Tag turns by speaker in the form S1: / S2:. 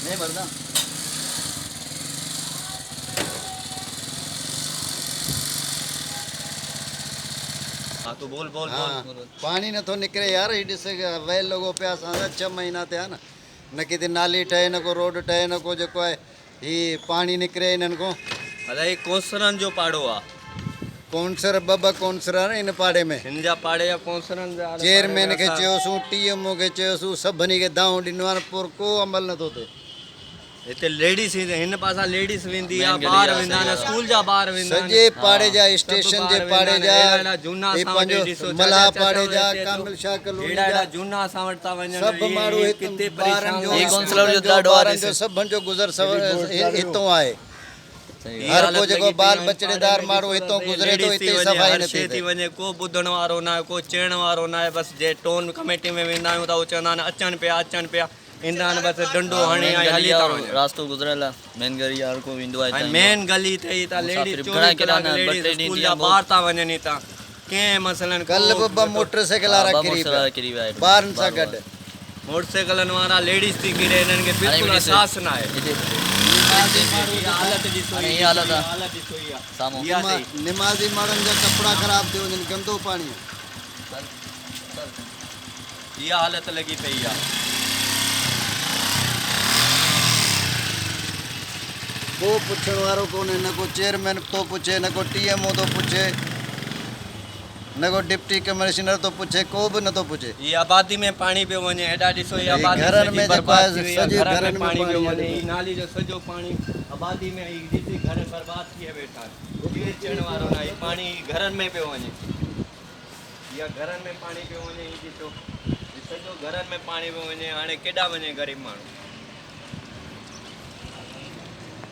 S1: नहीं भरदा।
S2: हाँ तो बोल बोल
S3: हाँ,
S2: बोल।
S3: पानी न तो निकले यार इसे वे लोगों पे असां 6 महीना थे ना न किथे नाली ठहे न को रोड ठहे न को जेको आहे ही पानी निकिरे इन्हनि को
S2: अरे कोसरन जो पाड़ो आ
S3: कौंसर ॿ कौंसर आहे न इन पाड़े में
S2: हिन जा पाड़े या कोसरन जा
S3: चेयरमैन खे चयोसूं टीएमओ खे चयोसूं सभिनी खे दाऊं ॾिनो आहे पर को अमल नथो थिए
S2: हिते लेडीज़ हिन पासा लेडीज़ वेंदी आहे ॿार वेंदा आहिनि स्कूल जा ॿार वेंदा आहिनि
S3: सॼे पाड़े जा स्टेशन जे पाड़े जा
S2: अहिड़ा झूना
S3: हे
S2: असां वटि
S3: पंहिंजो
S2: ॾिसो
S3: मल्हा पाड़े जा कामिल शाह कॉलोनी
S2: अहिड़ा
S3: जा
S2: झूना असां वटि था वञनि
S3: सभु माण्हू
S2: किते
S3: ॿारनि जो
S1: ये काउंसलर जो ॾाढो आहे
S3: ॿारनि जो सभिनि जो गुज़र हितों आहे
S1: सही
S3: हर को जेको बाल बचड़ेदार माण्हू हितों गुज़रे थो हिते सफ़ाई नथी
S2: थी
S3: थिए
S2: वञे को ॿुधण वारो न आहे को चइण वारो न आहे बसि जे टोन कमेटी में वेंदा आहियूं त उहो चवंदा आहिनि अचनि पिया ईंदा आहिनि बसि डंडो हणी ऐं हली था वञनि
S1: रास्तो गुजरल आहे मेन गली हर को विंदो आहे
S2: ऐं मेन गली ठही था लेडीज़ 24 कलाक लेडीज़ स्कूल जा ॿार था वञनि हितां कंहिं मसइलनि
S3: कल्ह बि ॿ मोटरसाइकिल वारा किरी पिया
S1: किरी विया आहिनि
S3: ॿारनि सां गॾु
S2: मोटरसाइकिलनि वारा लेडीज़ थी किरे हिननि खे बिल्कुलु अहसासु न आहे हालत ॾिसो
S1: ये हालत आहे
S2: हालत ॾिसो इहा
S1: साम्हूं
S2: इहा अथई।
S3: निमाज़ी माण्हुनि जा कपिड़ा ख़राब थी वञनि गंदो पाणी
S2: इहा हालत लॻी पई आहे
S3: को पुछण वारो कोन्हे न को चेयरमैन थो पुछे न को टीएमओ थो पुछे न को डिप्टी कमिश्नर थो पुछे को बि नथो पुछे
S2: ये आबादी में पानी पियो वञे हेॾा ॾिसो ये
S3: ये
S2: आबादी
S3: घरनि में
S2: सॼी
S3: जेको
S2: बर्बाद
S3: आहे
S2: थी वई आहे
S3: सॼे
S2: घरनि
S3: घरनि
S2: में
S3: में
S2: पाणी पियो
S3: पाणी
S2: वञे
S3: हले।
S2: ही नाली जो सॼो पाणी आबादी में ही ॾिसी घर बर्बाद थी वेठा आहिनि केरु चइण वारो न आहे पाणी घरनि में पियो वञे या घरनि में पाणी पियो वञे ही ॾिसो ही सॼो घरनि में पाणी पियो वञे हाणे केॾा वञे ग़रीब माण्हू